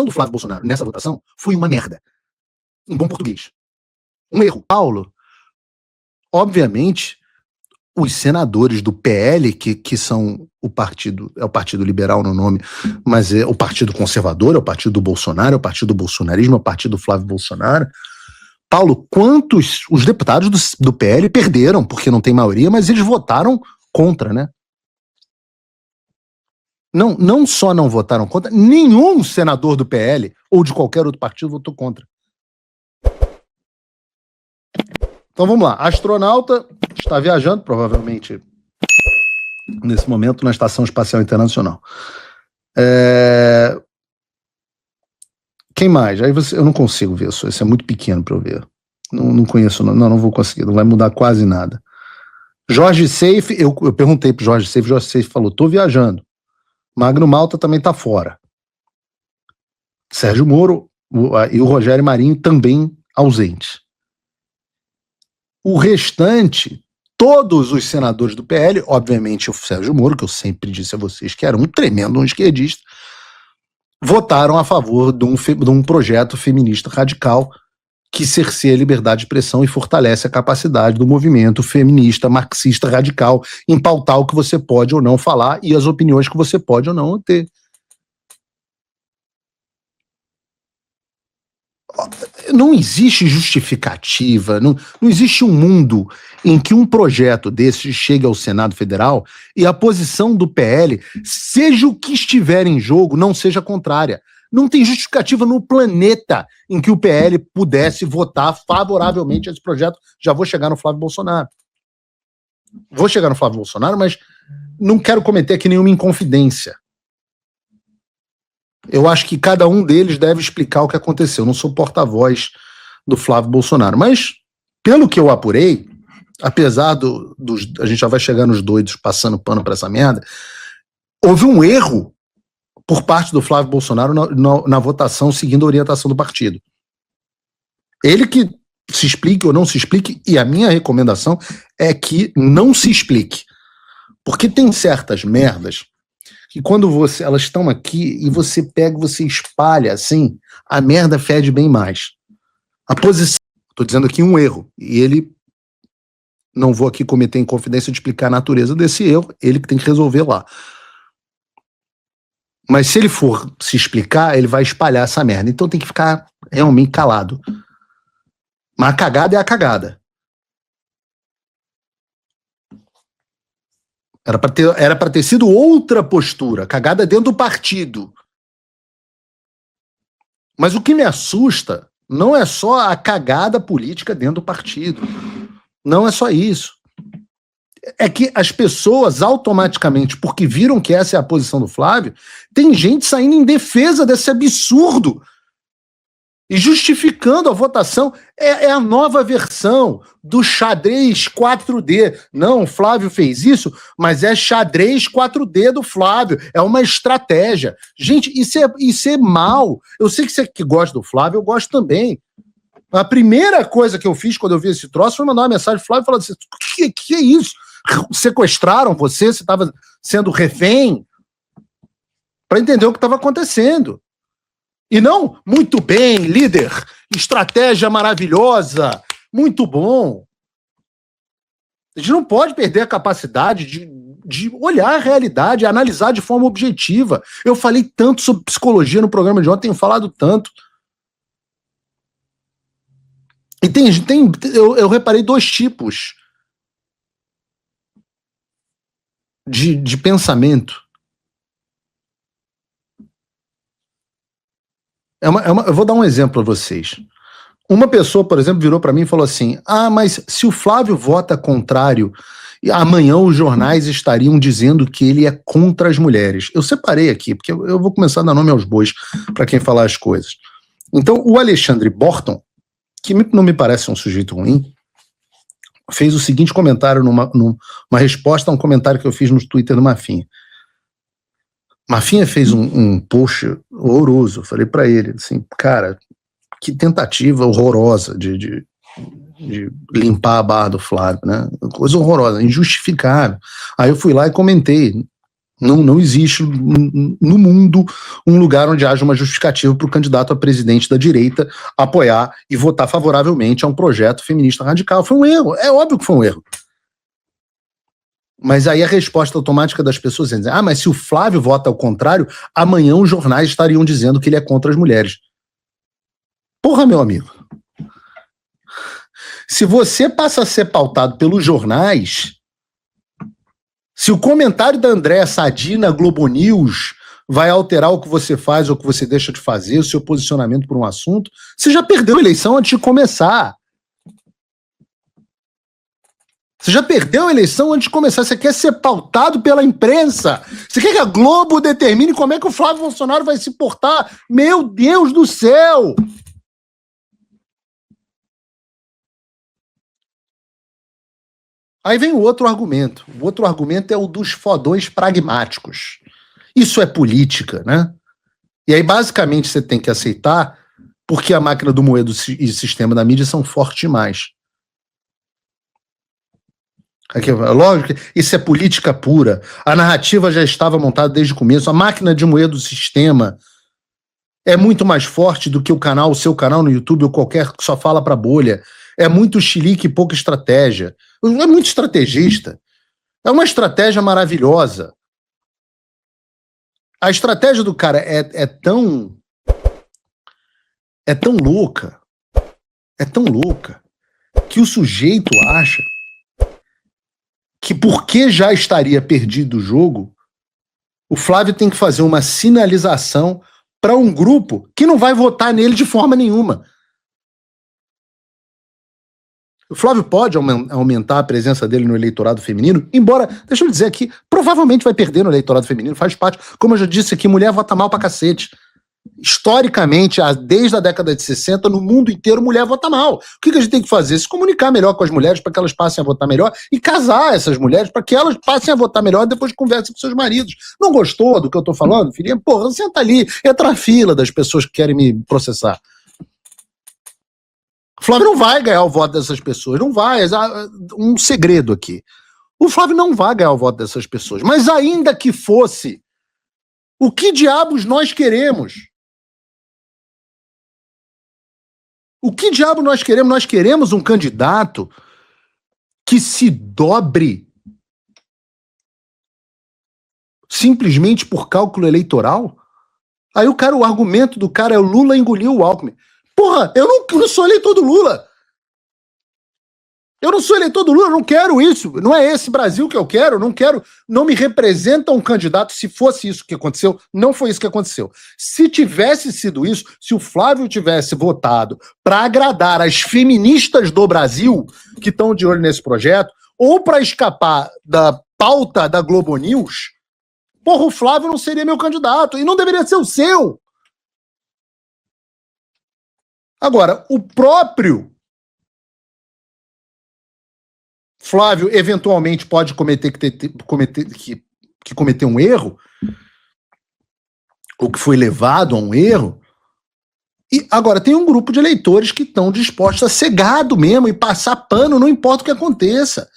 do Flávio Bolsonaro nessa votação foi uma merda. Em bom português. Um erro. Paulo, obviamente, os senadores do PL, que são o partido, é o Partido Liberal no nome, mas é o Partido Conservador, é o Partido do Bolsonaro, é o Partido do Bolsonarismo, é o Partido do Flávio Bolsonaro. Paulo, quantos os deputados do PL perderam, porque não tem maioria, mas eles votaram contra, né? Não só não votaram contra, nenhum senador do PL ou de qualquer outro partido votou contra. Então vamos lá. A astronauta está viajando, provavelmente, nesse momento, na Estação Espacial Internacional. Quem mais? Aí eu não consigo ver isso. Esse é muito pequeno para eu ver. Não conheço, não vou conseguir. Não vai mudar quase nada. Jorge Seife, eu perguntei pro Jorge Seife falou, tô viajando. Magno Malta também tá fora. Sérgio Moro e o Rogério Marinho também ausentes. O restante, todos os senadores do PL, obviamente o Sérgio Moro, que eu sempre disse a vocês que era um tremendo esquerdista, votaram a favor de um projeto feminista radical que cerceia a liberdade de expressão e fortalece a capacidade do movimento feminista, marxista, radical, em pautar o que você pode ou não falar e as opiniões que você pode ou não ter. Não existe justificativa, não existe um mundo em que um projeto desse chegue ao Senado Federal e a posição do PL, seja o que estiver em jogo, não seja contrária. Não tem justificativa no planeta em que o PL pudesse votar favoravelmente a esse projeto. Já vou chegar no Flávio Bolsonaro. Vou chegar no Flávio Bolsonaro, mas não quero cometer aqui nenhuma inconfidência. Eu acho que cada um deles deve explicar o que aconteceu. Eu não sou porta-voz do Flávio Bolsonaro. Mas, pelo que eu apurei, apesar a gente já vai chegar nos doidos passando pano para essa merda, houve um erro por parte do Flávio Bolsonaro na votação seguindo a orientação do partido. Ele que se explique ou não se explique, e a minha recomendação é que não se explique. Porque tem certas merdas que quando elas estão aqui e você pega, você espalha assim, a merda fede bem mais. A posição, estou dizendo aqui um erro, e ele, não vou aqui cometer inconfidência de explicar a natureza desse erro, ele que tem que resolver lá. Mas se ele for se explicar, ele vai espalhar essa merda. Então tem que ficar realmente calado. Mas a cagada é a cagada. Era para ter sido outra postura, cagada dentro do partido. Mas o que me assusta não é só a cagada política dentro do partido. Não é só isso. É que as pessoas automaticamente, porque viram que essa é a posição do Flávio, tem gente saindo em defesa desse absurdo e justificando a votação. É a nova versão do xadrez 4D. Não, o Flávio fez isso, mas é xadrez 4D do Flávio. É uma estratégia. Gente, isso é mal. Eu sei que você que gosta do Flávio, eu gosto também. A primeira coisa que eu fiz quando eu vi esse troço foi mandar uma mensagem pro Flávio falando assim, que é isso? Sequestraram você estava sendo refém, para entender o que estava acontecendo. E não, muito bem, líder, estratégia maravilhosa, muito bom. A gente não pode perder a capacidade de olhar a realidade, analisar de forma objetiva. Eu falei tanto sobre psicologia no programa de ontem, tenho falado tanto. E eu reparei dois tipos de pensamento. Eu vou dar um exemplo para vocês. Uma pessoa, por exemplo, virou para mim e falou assim, mas se o Flávio vota contrário, amanhã os jornais estariam dizendo que ele é contra as mulheres. Eu separei aqui, porque eu vou começar a dar nome aos bois para quem falar as coisas. Então, o Alexandre Borton, que não me parece um sujeito ruim, fez o seguinte comentário numa resposta a um comentário que eu fiz no Twitter do Mafinha. Mafinha fez um post horroroso. Eu falei para ele assim, cara, que tentativa horrorosa de limpar a barra do Flávio, né? Coisa horrorosa, injustificável. Aí eu fui lá e comentei. Não existe no mundo um lugar onde haja uma justificativa para o candidato a presidente da direita apoiar e votar favoravelmente a um projeto feminista radical. Foi um erro, é óbvio que foi um erro. Mas aí a resposta automática das pessoas é dizer, mas se o Flávio vota ao contrário, amanhã os jornais estariam dizendo que ele é contra as mulheres. Porra, meu amigo. Se você passa a ser pautado pelos jornais, se o comentário da Andréa Sadi na Globo News vai alterar o que você faz ou o que você deixa de fazer, o seu posicionamento por um assunto, você já perdeu a eleição antes de começar. Você já perdeu a eleição antes de começar. Você quer ser pautado pela imprensa. Você quer que a Globo determine como é que o Flávio Bolsonaro vai se portar. Meu Deus do céu! Aí vem o outro argumento. O outro argumento é o dos fodões pragmáticos. Isso é política, né? E aí, basicamente, você tem que aceitar porque a máquina do moedo e o sistema da mídia são fortes demais. Aqui, lógico que isso é política pura. A narrativa já estava montada desde o começo. A máquina de moer do sistema é muito mais forte do que o seu canal no YouTube ou qualquer que só fala para bolha. É muito chilique e pouca estratégia. É muito estrategista. É uma estratégia maravilhosa. A estratégia do cara é tão louca, que o sujeito acha que porque já estaria perdido o jogo, o Flávio tem que fazer uma sinalização para um grupo que não vai votar nele de forma nenhuma. O Flávio pode aumentar a presença dele no eleitorado feminino, embora, deixa eu dizer aqui, provavelmente vai perder no eleitorado feminino, faz parte. Como eu já disse aqui, mulher vota mal pra cacete. Historicamente, desde a década de 60, no mundo inteiro, mulher vota mal. O que a gente tem que fazer? Se comunicar melhor com as mulheres para que elas passem a votar melhor e casar essas mulheres para que elas passem a votar melhor e depois conversem com seus maridos. Não gostou do que eu tô falando, filhinha? Porra, senta ali, entra na fila das pessoas que querem me processar. O Flávio não vai ganhar o voto dessas pessoas, não vai. Um segredo aqui. O Flávio não vai ganhar o voto dessas pessoas. Mas ainda que fosse, o que diabos nós queremos? O que diabo nós queremos? Nós queremos um candidato que se dobre simplesmente por cálculo eleitoral? Aí o argumento do cara é o Lula engoliu o Alckmin. Porra, eu não sou eleitor do Lula. Eu não sou eleitor do Lula, eu não quero isso. Não é esse Brasil que eu quero, não me representa um candidato. Se fosse isso que aconteceu, não foi isso que aconteceu. Se tivesse sido isso, se o Flávio tivesse votado para agradar as feministas do Brasil, que estão de olho nesse projeto, ou para escapar da pauta da Globo News, porra, o Flávio não seria meu candidato, e não deveria ser o seu. Agora, o próprio Flávio eventualmente pode cometer um erro, ou que foi levado a um erro. E agora tem um grupo de eleitores que estão dispostos a ser gado mesmo e passar pano, não importa o que aconteça.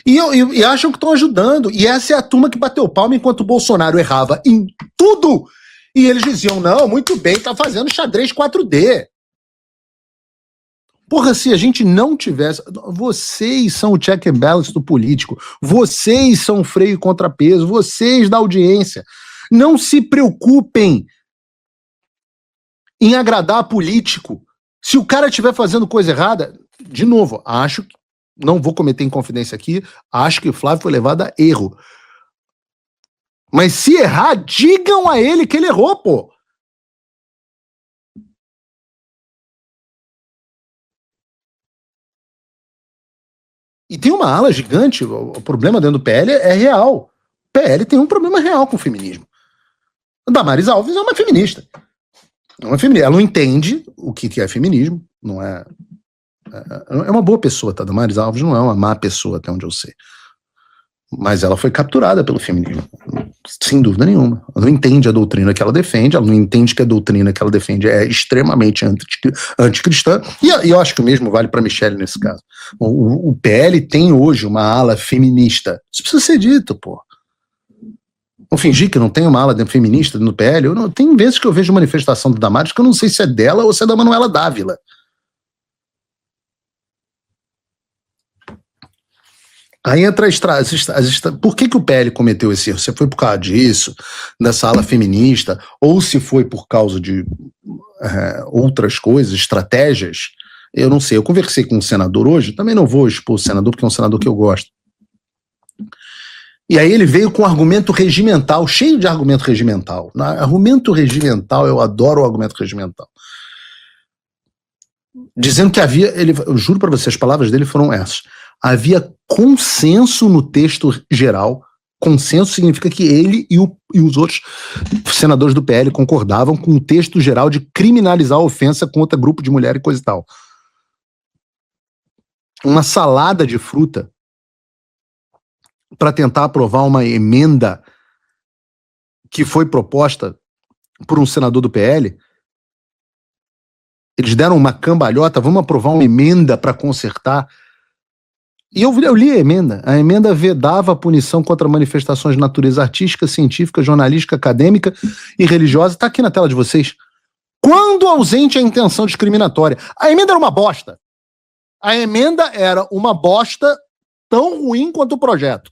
E acham que estão ajudando. E essa é a turma que bateu palma enquanto o Bolsonaro errava em tudo. E eles diziam, não, muito bem, tá fazendo xadrez 4D. Porra, se a gente não tivesse... Vocês são o check and balance do político. Vocês são o freio e contrapeso. Vocês da audiência. Não se preocupem em agradar político. Se o cara estiver fazendo coisa errada, de novo, acho que não vou cometer inconfidência aqui, acho que o Flávio foi levado a erro. Mas se errar, digam a ele que ele errou, pô. E tem uma ala gigante, o problema dentro do PL é real. O PL tem um problema real com o feminismo. A Damares Alves é uma feminista. Ela não entende o que é feminismo, não é... É uma boa pessoa, tá? Damares Alves não é uma má pessoa, até onde eu sei. Mas ela foi capturada pelo feminismo, sem dúvida nenhuma. Ela não entende a doutrina que ela defende, ela não entende que a doutrina que ela defende é extremamente anticristã, e eu acho que o mesmo vale para Michele nesse caso. O PL tem hoje uma ala feminista. Isso precisa ser dito, pô. Vamos fingir que não tem uma ala feminista no PL. Tem vezes que eu vejo manifestação do Damares que eu não sei se é dela ou se é da Manuela Dávila. Aí entra por que o PL cometeu esse erro? Se foi por causa disso, dessa ala feminista, ou se foi por causa de outras coisas, estratégias, eu não sei. Eu conversei com um senador hoje, também não vou expor o senador, porque é um senador que eu gosto. E aí ele veio com um argumento regimental, cheio de argumento regimental. Argumento regimental, eu adoro o argumento regimental. Dizendo que eu juro para você, as palavras dele foram essas. Havia consenso no texto geral. Consenso significa que ele e os outros senadores do PL concordavam com o texto geral de criminalizar a ofensa contra grupo de mulher e coisa e tal. Uma salada de fruta para tentar aprovar uma emenda que foi proposta por um senador do PL. Eles deram uma cambalhota, vamos aprovar uma emenda para consertar. E eu li a emenda. A emenda vedava a punição contra manifestações de natureza artística, científica, jornalística, acadêmica e religiosa. Está aqui na tela de vocês. Quando ausente a intenção discriminatória. A emenda era uma bosta. A emenda era uma bosta tão ruim quanto o projeto.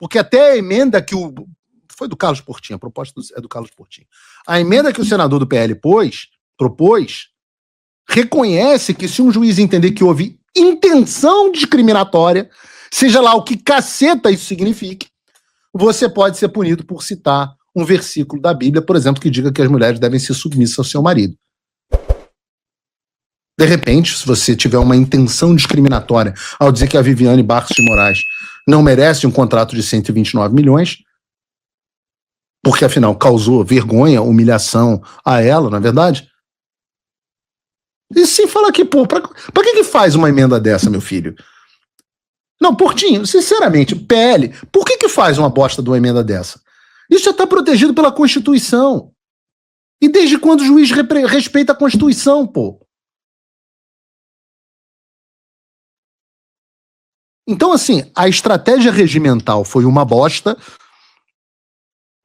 Porque até a emenda que foi do Carlos Portinho, a proposta é do Carlos Portinho. A emenda que o senador do PL propôs, reconhece que se um juiz entender que houve intenção discriminatória, seja lá o que caceta isso signifique, você pode ser punido por citar um versículo da Bíblia, por exemplo, que diga que as mulheres devem ser submissas ao seu marido. De repente, se você tiver uma intenção discriminatória ao dizer que a Viviane Barros de Moraes não merece um contrato de 129 milhões, porque afinal causou vergonha, humilhação a ela, não é verdade? E sim, fala aqui, pô, pra que faz uma emenda dessa, meu filho? Não, Portinho, sinceramente, PL, por que faz uma bosta de uma emenda dessa? Isso já está protegido pela Constituição. E desde quando o juiz respeita a Constituição, pô? Então, assim, a estratégia regimental foi uma bosta.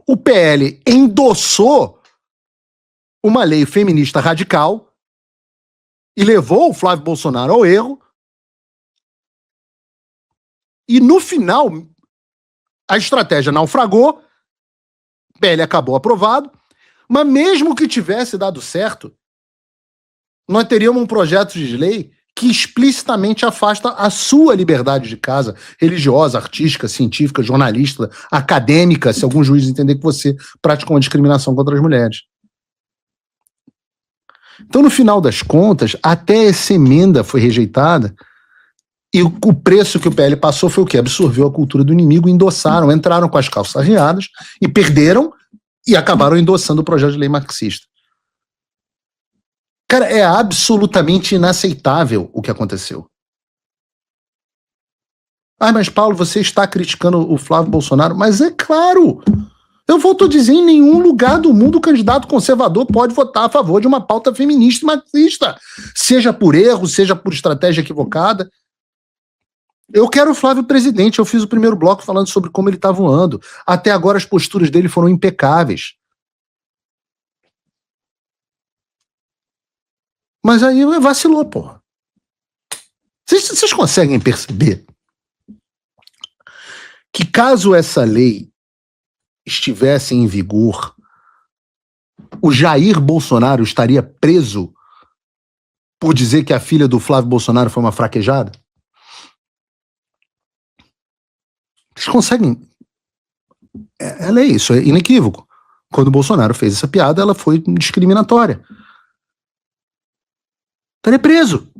O PL endossou uma lei feminista radical e levou o Flávio Bolsonaro ao erro. E no final, a estratégia naufragou, o PL acabou aprovado, mas mesmo que tivesse dado certo, nós teríamos um projeto de lei que explicitamente afasta a sua liberdade de casa, religiosa, artística, científica, jornalista, acadêmica, se algum juiz entender que você praticou uma discriminação contra as mulheres. Então, no final das contas, até essa emenda foi rejeitada e o preço que o PL passou foi o quê? Absorveu a cultura do inimigo, endossaram, entraram com as calças arriadas e perderam e acabaram endossando o projeto de lei marxista. Cara, é absolutamente inaceitável o que aconteceu. Ah, mas Paulo, você está criticando o Flávio Bolsonaro? Mas é claro! Eu volto a dizer, em nenhum lugar do mundo o candidato conservador pode votar a favor de uma pauta feminista e marxista. Seja por erro, seja por estratégia equivocada. Eu quero o Flávio presidente. Eu fiz o primeiro bloco falando sobre como ele está voando. Até agora as posturas dele foram impecáveis. Mas aí vacilou, porra. Vocês conseguem perceber que caso essa lei estivesse em vigor, o Jair Bolsonaro estaria preso por dizer que a filha do Flávio Bolsonaro foi uma fraquejada? Vocês conseguem? É lei, isso é inequívoco. Quando o Bolsonaro fez essa piada, ela foi discriminatória. Então ele é preso.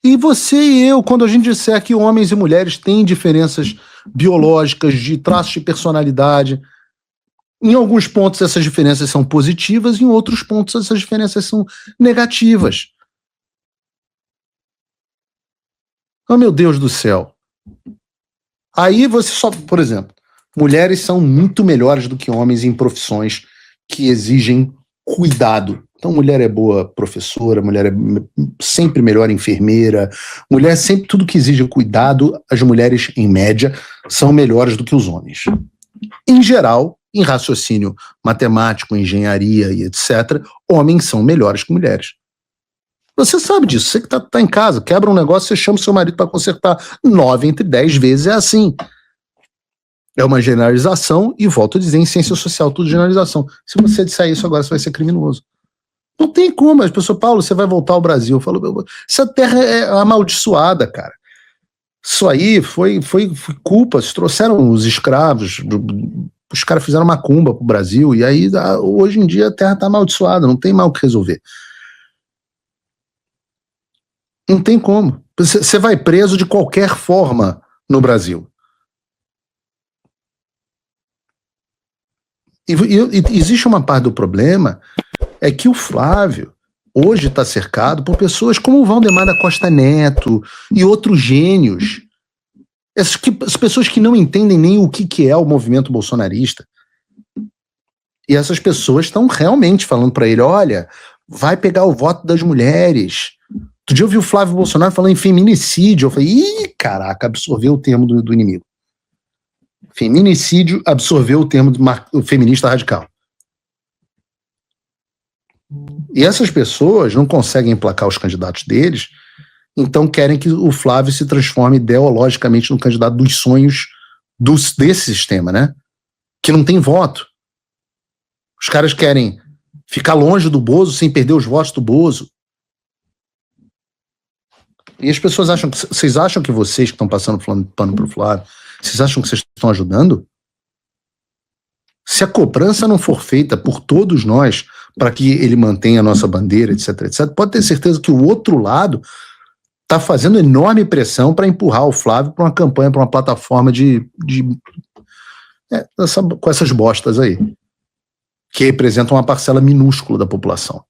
E você e eu, quando a gente disser que homens e mulheres têm diferenças biológicas, de traços de personalidade, em alguns pontos essas diferenças são positivas, em outros pontos essas diferenças são negativas. Oh, meu Deus do céu. Aí você só, por exemplo, mulheres são muito melhores do que homens em profissões que exigem cuidado. Então, mulher é boa professora, mulher é sempre melhor enfermeira, mulher sempre, tudo que exige cuidado, as mulheres, em média, são melhores do que os homens. Em geral, em raciocínio matemático, engenharia e etc., homens são melhores que mulheres. Você sabe disso, você que tá em casa, quebra um negócio, você chama o seu marido para consertar. 9 entre 10 vezes é assim. É uma generalização, e volto a dizer, em ciência social, tudo generalização. Se você disser isso agora, você vai ser criminoso. Não tem como. As pessoas, Paulo, você vai voltar ao Brasil. Eu falo, essa terra é amaldiçoada, cara. Isso aí foi culpa. Se trouxeram os escravos, os caras fizeram macumba pro Brasil, e aí hoje em dia a terra tá amaldiçoada, não tem mal o que resolver. Não tem como. Você vai preso de qualquer forma no Brasil. E existe uma parte do problema, é que o Flávio hoje está cercado por pessoas como o Valdemar da Costa Neto e outros gênios. As pessoas que não entendem nem o que é o movimento bolsonarista. E essas pessoas estão realmente falando para ele, olha, vai pegar o voto das mulheres. Outro dia eu vi o Flávio Bolsonaro falando em feminicídio. Eu falei, ih, caraca, absorveu o termo do inimigo. Feminicídio absorveu o termo do feminista radical. E essas pessoas não conseguem emplacar os candidatos deles, então querem que o Flávio se transforme ideologicamente no candidato dos sonhos desse sistema, né? Que não tem voto. Os caras querem ficar longe do Bozo sem perder os votos do Bozo. E as pessoas acham que... Vocês acham que vocês que estão passando pano pro Flávio, vocês acham que vocês estão ajudando? Se a cobrança não for feita por todos nós para que ele mantenha a nossa bandeira, etc, etc, pode ter certeza que o outro lado está fazendo enorme pressão para empurrar o Flávio para uma campanha, para uma plataforma com essas bostas aí, que representam uma parcela minúscula da população.